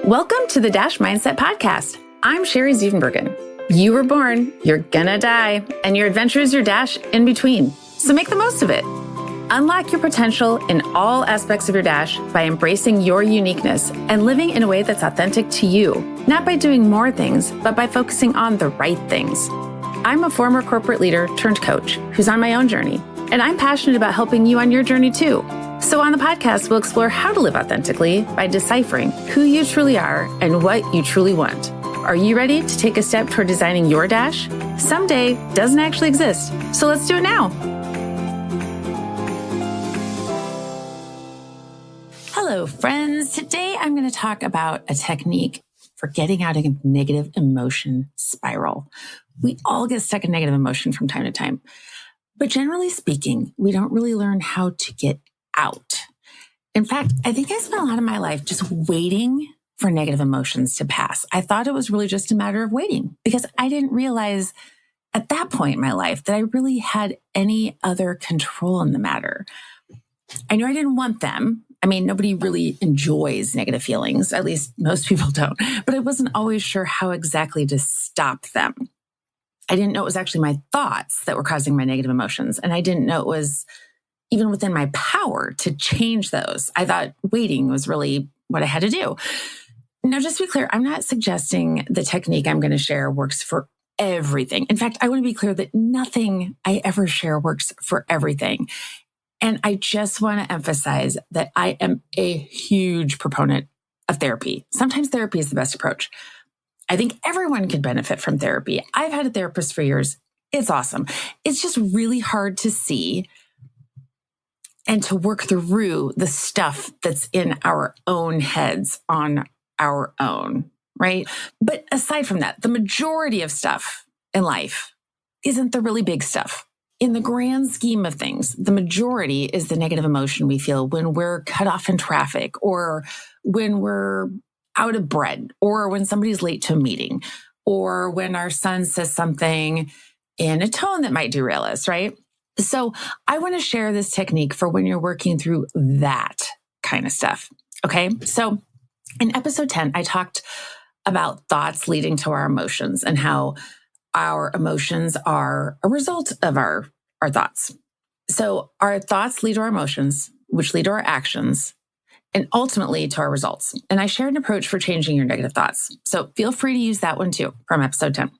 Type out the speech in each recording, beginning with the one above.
Welcome to the Dash Mindset Podcast. I'm Sherry Zievenbergen. You were born, you're gonna die, and your adventure is your dash in between. So make the most of it. Unlock your potential in all aspects of your dash by embracing your uniqueness and living in a way that's authentic to you, not by doing more things, but by focusing on the right things. I'm a former corporate leader turned coach who's on my own journey, and I'm passionate about helping you on your journey too. So on the podcast, we'll explore how to live authentically by deciphering who you truly are and what you truly want. Are you ready to take a step toward designing your dash? Someday doesn't actually exist, so let's do it now. Hello, friends. Today I'm going to talk about a technique for getting out of a negative emotion spiral. We all get stuck in negative emotion from time to time, but generally speaking, we don't really learn how to get out. In fact, I think I spent a lot of my life just waiting for negative emotions to pass. I thought it was really just a matter of waiting because I didn't realize at that point in my life that I really had any other control in the matter. I knew I didn't want them. I mean, nobody really enjoys negative feelings, at least most people don't, but I wasn't always sure how exactly to stop them. I didn't know it was actually my thoughts that were causing my negative emotions, and I didn't know it was even within my power to change those. I thought waiting was really what I had to do. Now, just to be clear, I'm not suggesting the technique I'm going to share works for everything. In fact, I want to be clear that nothing I ever share works for everything. And I just want to emphasize that I am a huge proponent of therapy. Sometimes therapy is the best approach. I think everyone can benefit from therapy. I've had a therapist for years. It's awesome. It's just really hard to see and to work through the stuff that's in our own heads on our own, right? But aside from that, the majority of stuff in life isn't the really big stuff. In the grand scheme of things, the majority is the negative emotion we feel when we're cut off in traffic, or when we're out of bread, or when somebody's late to a meeting, or when our son says something in a tone that might derail us, right? So I want to share this technique for when you're working through that kind of stuff. Okay. So in episode 10, I talked about thoughts leading to our emotions and how our emotions are a result of our thoughts. So our thoughts lead to our emotions, which lead to our actions, and ultimately to our results. And I shared an approach for changing your negative thoughts. So feel free to use that one too from episode 10.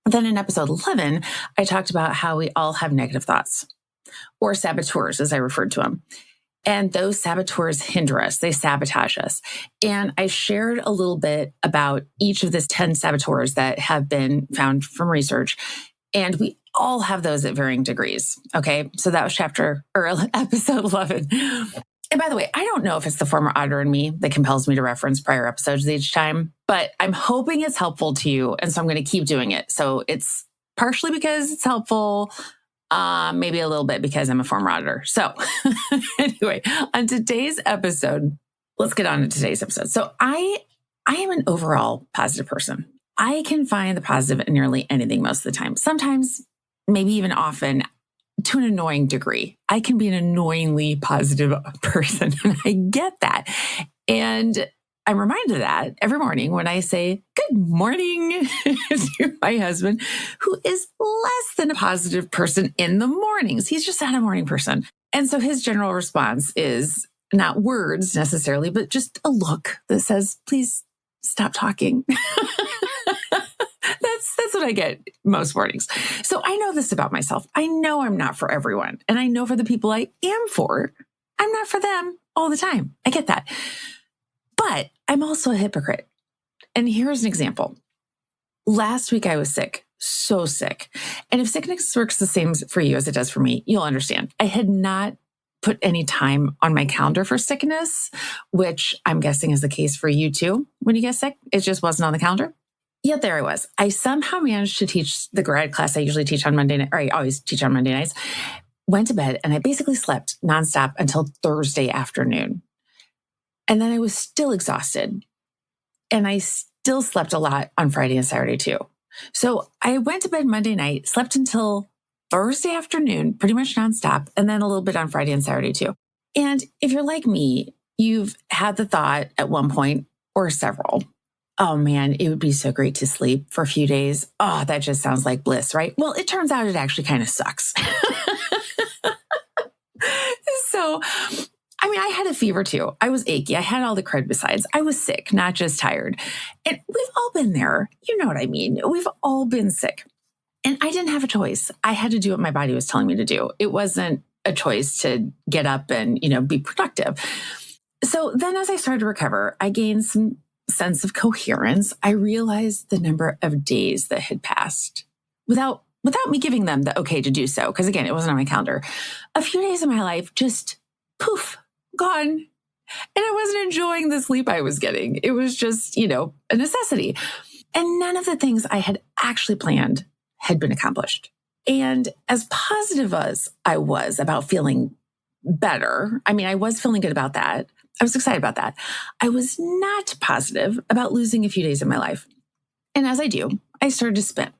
Then in episode 11, I talked about how we all have negative thoughts, or saboteurs, as I referred to them. And those saboteurs hinder us. They sabotage us. And I shared a little bit about each of the 10 saboteurs that have been found from research. And we all have those at varying degrees. Okay. So that was episode 11. And by the way, I don't know if it's the former auditor in me that compels me to reference prior episodes each time, but I'm hoping it's helpful to you. And so I'm going to keep doing it. So it's partially because it's helpful, maybe a little bit because I'm a former auditor. So anyway, on today's episode, let's get on to today's episode. So I am an overall positive person. I can find the positive in nearly anything most of the time. Sometimes, maybe even often, to an annoying degree. I can be an annoyingly positive person, and I get that. And I'm reminded of that every morning when I say good morning to my husband, who is less than a positive person in the mornings. He's just not a morning person. And so his general response is not words necessarily, but just a look that says, please stop talking. That's what I get most mornings. So I know this about myself. I know I'm not for everyone. And I know for the people I am for, I'm not for them all the time. I get that. But I'm also a hypocrite. And here's an example. Last week I was sick, so sick. And if sickness works the same for you as it does for me, you'll understand. I had not put any time on my calendar for sickness, which I'm guessing is the case for you too. When you get sick, it just wasn't on the calendar. Yet there I was. I somehow managed to teach the grad class I usually teach on Monday night, or I always teach on Monday nights, went to bed, and I basically slept nonstop until Thursday afternoon. And then I was still exhausted. And I still slept a lot on Friday and Saturday too. So I went to bed Monday night, slept until Thursday afternoon, pretty much nonstop, and then a little bit on Friday and Saturday too. And if you're like me, you've had the thought at one point, or several. Oh man, it would be so great to sleep for a few days. Oh, that just sounds like bliss, right? Well, it turns out it actually kind of sucks. So, I had a fever too. I was achy. I had all the crud besides. I was sick, not just tired. And we've all been there. You know what I mean? We've all been sick. And I didn't have a choice. I had to do what my body was telling me to do. It wasn't a choice to get up and, be productive. So then as I started to recover, I gained some sense of coherence. I realized the number of days that had passed without me giving them the okay to do so. Because again, it wasn't on my calendar. A few days of my life just poof, gone. And I wasn't enjoying the sleep I was getting. It was just, a necessity. And none of the things I had actually planned had been accomplished. And as positive as I was about feeling better, I was feeling good about that. I was excited about that. I was not positive about losing a few days of my life. And as I do, I started to spin.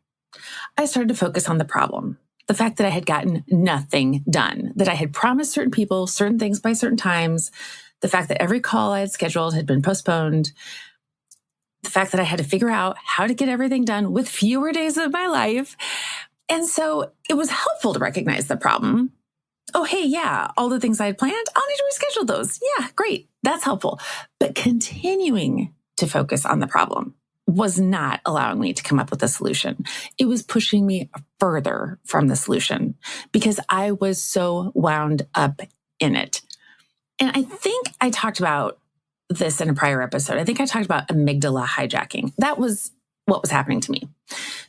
I started to focus on the problem, the fact that I had gotten nothing done, that I had promised certain people certain things by certain times, the fact that every call I had scheduled had been postponed, the fact that I had to figure out how to get everything done with fewer days of my life. And so it was helpful to recognize the problem. Oh, hey, yeah, all the things I had planned, I'll need to reschedule those. Yeah, great. That's helpful. But continuing to focus on the problem was not allowing me to come up with a solution. It was pushing me further from the solution because I was so wound up in it. And I think I talked about this in a prior episode. I think I talked about amygdala hijacking. That was what was happening to me.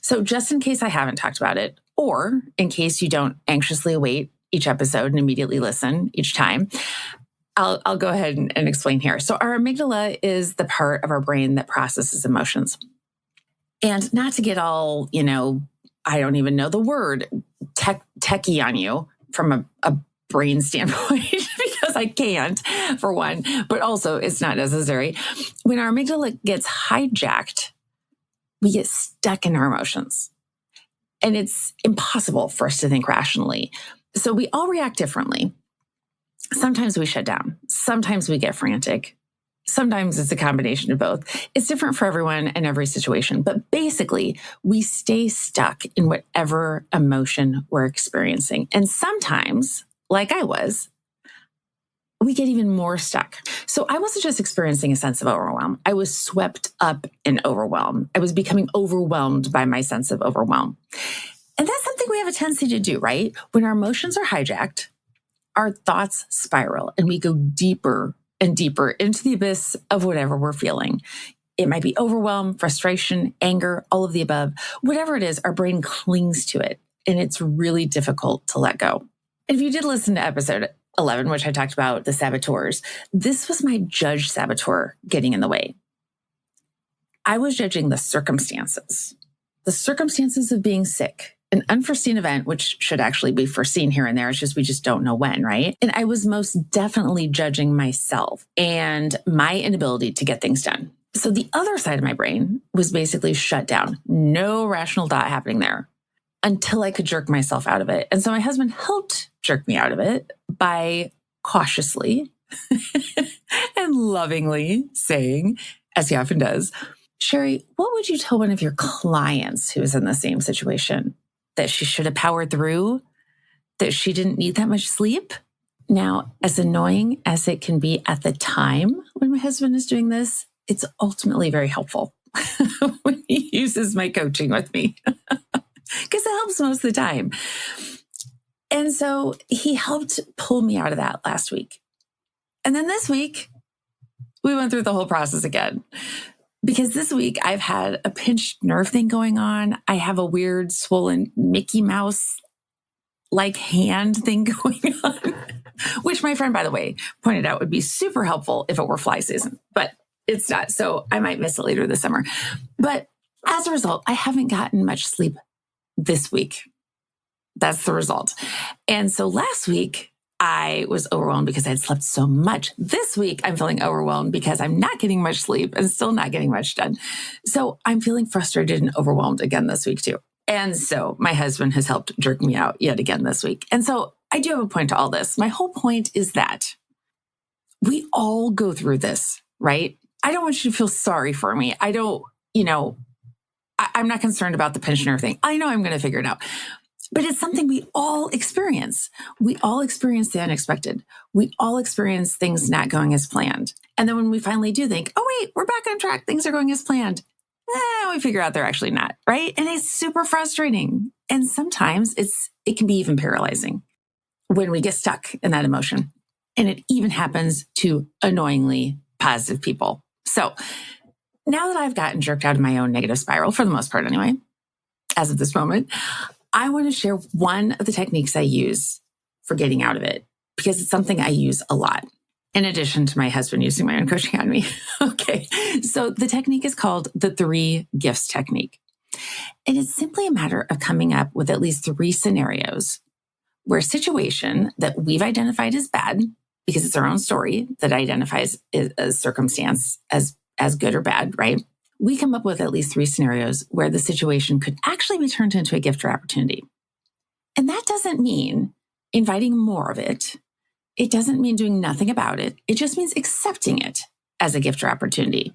So just in case I haven't talked about it, or in case you don't anxiously await each episode and immediately listen each time, I'll go ahead and explain here. So our amygdala is the part of our brain that processes emotions. And not to get all, I don't even know the word, techie on you from a brain standpoint, because I can't, for one, but also it's not necessary. When our amygdala gets hijacked, we get stuck in our emotions. And it's impossible for us to think rationally. So we all react differently. Sometimes we shut down. Sometimes we get frantic. Sometimes it's a combination of both. It's different for everyone and every situation. But basically, we stay stuck in whatever emotion we're experiencing. And sometimes, like I was, we get even more stuck. So I wasn't just experiencing a sense of overwhelm. I was swept up in overwhelm. I was becoming overwhelmed by my sense of overwhelm. And that's something we have a tendency to do, right? When our emotions are hijacked, our thoughts spiral and we go deeper and deeper into the abyss of whatever we're feeling. It might be overwhelm, frustration, anger, all of the above. Whatever it is, our brain clings to it, and it's really difficult to let go. And if you did listen to episode 11, which I talked about the saboteurs, this was my judge saboteur getting in the way. I was judging the circumstances of being sick, an unforeseen event, which should actually be foreseen here and there. It's just, we just don't know when, right? And I was most definitely judging myself and my inability to get things done. So the other side of my brain was basically shut down. No rational thought happening there until I could jerk myself out of it. And so my husband helped jerk me out of it by cautiously and lovingly saying, as he often does, Sherry, what would you tell one of your clients who is in the same situation? That she should have powered through? That she didn't need that much sleep? Now, as annoying as it can be at the time when my husband is doing this, it's ultimately very helpful when he uses my coaching with me because it helps most of the time. And so he helped pull me out of that last week. And then this week, we went through the whole process again. Because this week I've had a pinched nerve thing going on. I have a weird swollen Mickey Mouse like hand thing going on, which my friend, by the way, pointed out would be super helpful if it were fly season, but it's not. So I might miss it later this summer. But as a result, I haven't gotten much sleep this week. That's the result. And so last week, I was overwhelmed because I had slept so much. This week, I'm feeling overwhelmed because I'm not getting much sleep and still not getting much done. So I'm feeling frustrated and overwhelmed again this week too. And so my husband has helped jerk me out yet again this week. And so I do have a point to all this. My whole point is that we all go through this, right? I don't want you to feel sorry for me. I don't, I'm not concerned about the pensioner thing. I know I'm going to figure it out. But it's something we all experience. We all experience the unexpected. We all experience things not going as planned. And then when we finally do think, oh, wait, we're back on track. Things are going as planned. We figure out they're actually not, right? And it's super frustrating. And sometimes it can be even paralyzing when we get stuck in that emotion. And it even happens to annoyingly positive people. So now that I've gotten jerked out of my own negative spiral, for the most part anyway, as of this moment, I want to share one of the techniques I use for getting out of it, because it's something I use a lot, in addition to my husband using my own coaching on me. Okay, so the technique is called the 3 gifts technique. And it's simply a matter of coming up with at least 3 scenarios where a situation that we've identified as bad, because it's our own story that identifies a circumstance as good or bad, right? We come up with at least 3 scenarios where the situation could actually be turned into a gift or opportunity. And that doesn't mean inviting more of it. It doesn't mean doing nothing about it. It just means accepting it as a gift or opportunity.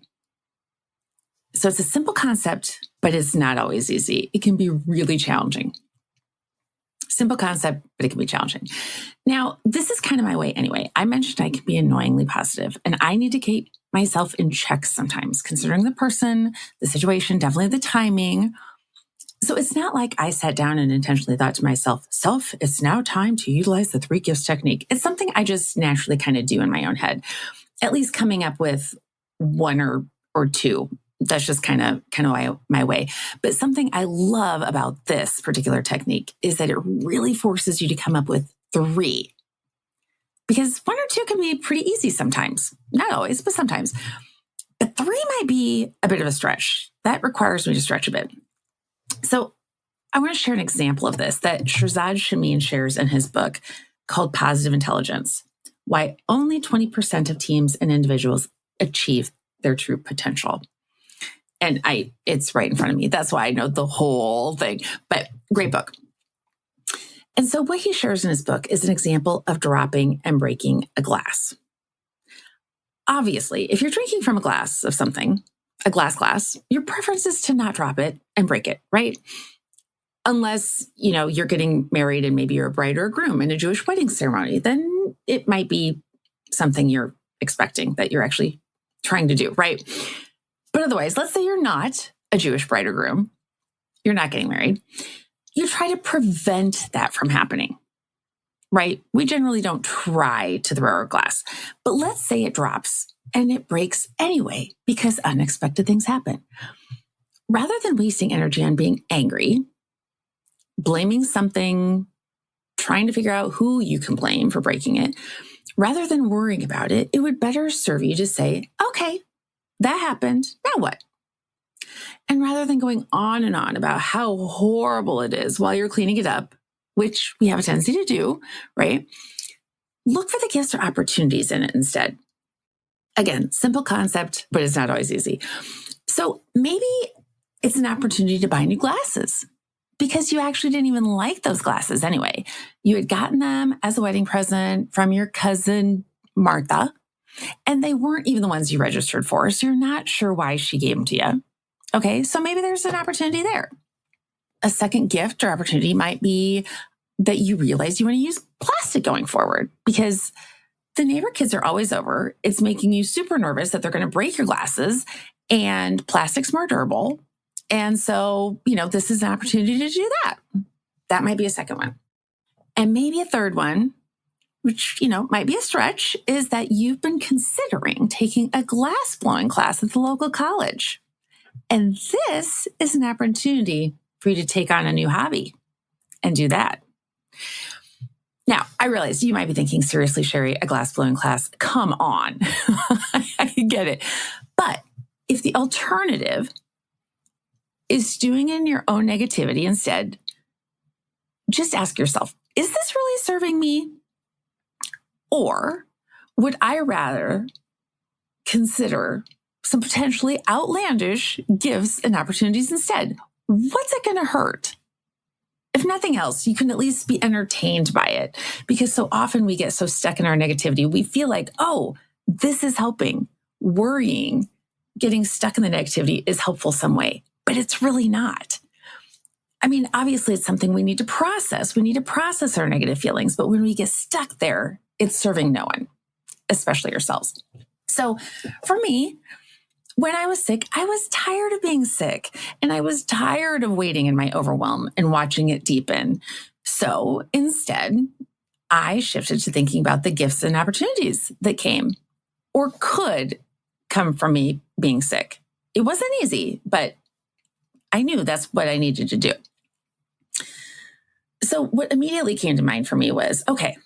So it's a simple concept, but it's not always easy. It can be really challenging. Simple concept, but it can be challenging. Now, this is kind of my way anyway. I mentioned I can be annoyingly positive, and I need to keep myself in check sometimes, considering the person, the situation, definitely the timing. So it's not like I sat down and intentionally thought to myself, it's now time to utilize the 3 gifts technique. It's something I just naturally kind of do in my own head, at least coming up with 1 or 2. That's just kind of my way. But something I love about this particular technique is that it really forces you to come up with 3. Because 1 or 2 can be pretty easy sometimes. Not always, but sometimes. But 3 might be a bit of a stretch. That requires me to stretch a bit. So I want to share an example of this that Shirzad Chamine shares in his book called Positive Intelligence: Why Only 20% of Teams and Individuals Achieve Their True Potential. And it's right in front of me. That's why I know the whole thing. But great book. And so what he shares in his book is an example of dropping and breaking a glass. Obviously, if you're drinking from a glass of something, a glass, your preference is to not drop it and break it, right? Unless, you're getting married and maybe you're a bride or a groom in a Jewish wedding ceremony, then it might be something you're expecting that you're actually trying to do, right? But otherwise, let's say you're not a Jewish bride or groom, you're not getting married. You try to prevent that from happening, right? We generally don't try to throw our glass, but let's say it drops and it breaks anyway because unexpected things happen. Rather than wasting energy on being angry, blaming something, trying to figure out who you can blame for breaking it, rather than worrying about it, it would better serve you to say, okay, that happened, now what? And rather than going on and on about how horrible it is while you're cleaning it up, which we have a tendency to do, right? Look for the gifts or opportunities in it instead. Again, simple concept, but it's not always easy. So maybe it's an opportunity to buy new glasses because you actually didn't even like those glasses anyway. You had gotten them as a wedding present from your cousin, Martha, and they weren't even the ones you registered for, so you're not sure why she gave them to you. Okay, so maybe there's an opportunity there. A second gift or opportunity might be that you realize you want to use plastic going forward because the neighbor kids are always over. It's making you super nervous that they're going to break your glasses, and plastic's more durable. And so, this is an opportunity to do that. That might be a second one. And maybe a third one, which, might be a stretch, is that you've been considering taking a glass blowing class at the local college. And this is an opportunity for you to take on a new hobby and do that. Now, I realize you might be thinking, seriously, Sherry, a glass blowing class? Come on. I get it. But if the alternative is stewing in your own negativity instead, just ask yourself, is this really serving me? Or would I rather consider some potentially outlandish gifts and opportunities instead? What's it going to hurt? If nothing else, you can at least be entertained by it, because so often we get so stuck in our negativity. We feel like, oh, this is helping. Worrying getting stuck in the negativity is helpful some way, but it's really not. I mean, obviously it's something we need to process. We need to process our negative feelings, but when we get stuck there, it's serving no one, especially yourselves. So for me, when I was sick, I was tired of being sick and I was tired of waiting in my overwhelm and watching it deepen. So instead, I shifted to thinking about the gifts and opportunities that came or could come from me being sick. It wasn't easy, but I knew that's what I needed to do. So what immediately came to mind for me was, okay,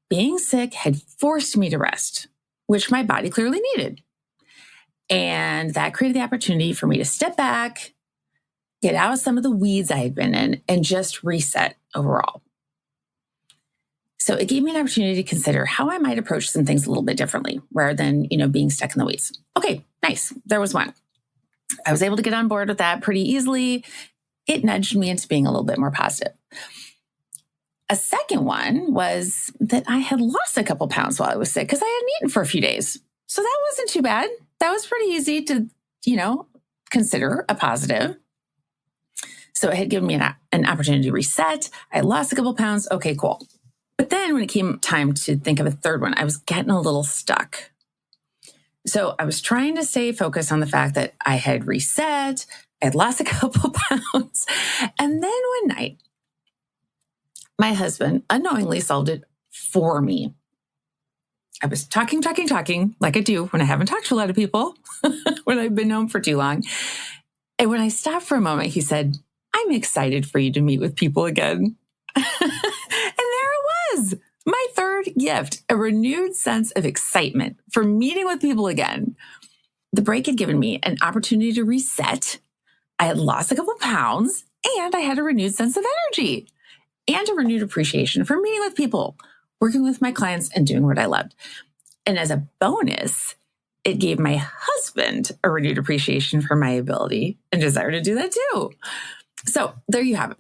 being sick had forced me to rest, which my body clearly needed. And that created the opportunity for me to step back, get out of some of the weeds I had been in, and just reset overall. So it gave me an opportunity to consider how I might approach some things a little bit differently rather than, being stuck in the weeds. Okay, nice. There was one. I was able to get on board with that pretty easily. It nudged me into being a little bit more positive. A second one was that I had lost a couple pounds while I was sick because I hadn't eaten for a few days. So that wasn't too bad. That was pretty easy to, consider a positive. So it had given me an opportunity to reset. I lost a couple pounds. Okay, cool. But then when it came time to think of a third one, I was getting a little stuck. So I was trying to stay focused on the fact that I had reset, I had lost a couple pounds. And then one night, my husband unknowingly solved it for me. I was talking like I do when I haven't talked to a lot of people, when I've been home for too long. And when I stopped for a moment, he said, "I'm excited for you to meet with people again." And there it was, my third gift, a renewed sense of excitement for meeting with people again. The break had given me an opportunity to reset. I had lost a couple pounds and I had a renewed sense of energy and a renewed appreciation for meeting with people, working with my clients and doing what I loved. And as a bonus, it gave my husband a renewed appreciation for my ability and desire to do that too. So there you have it.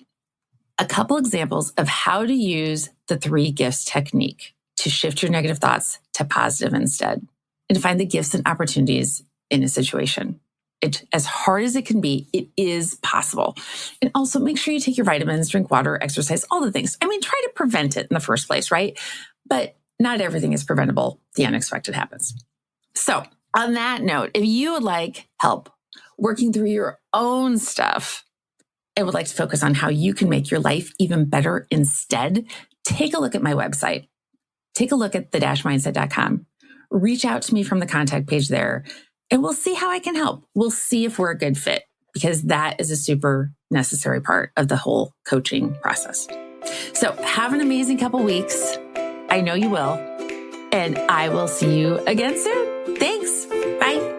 A couple examples of how to use the 3 gifts technique to shift your negative thoughts to positive instead and to find the gifts and opportunities in a situation. As hard as it can be, it is possible. And also make sure you take your vitamins, drink water, exercise, all the things. I mean, try to prevent it in the first place, right? But not everything is preventable. The unexpected happens. So on that note, if you would like help working through your own stuff and would like to focus on how you can make your life even better instead, take a look at my website. Take a look at the-mindset.com. Reach out to me from the contact page there. And we'll see how I can help. We'll see if we're a good fit because that is a super necessary part of the whole coaching process. So have an amazing couple weeks. I know you will. And I will see you again soon. Thanks. Bye.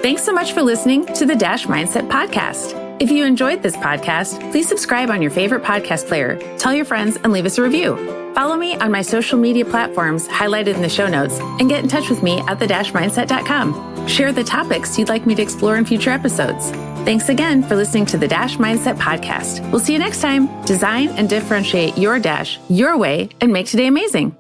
Thanks so much for listening to the Mindset podcast. If you enjoyed this podcast, please subscribe on your favorite podcast player, tell your friends, and leave us a review. Follow me on my social media platforms highlighted in the show notes and get in touch with me at the-mindset.com. Share the topics you'd like me to explore in future episodes. Thanks again for listening to the Mindset podcast. We'll see you next time. Design and differentiate your dash your way and make today amazing.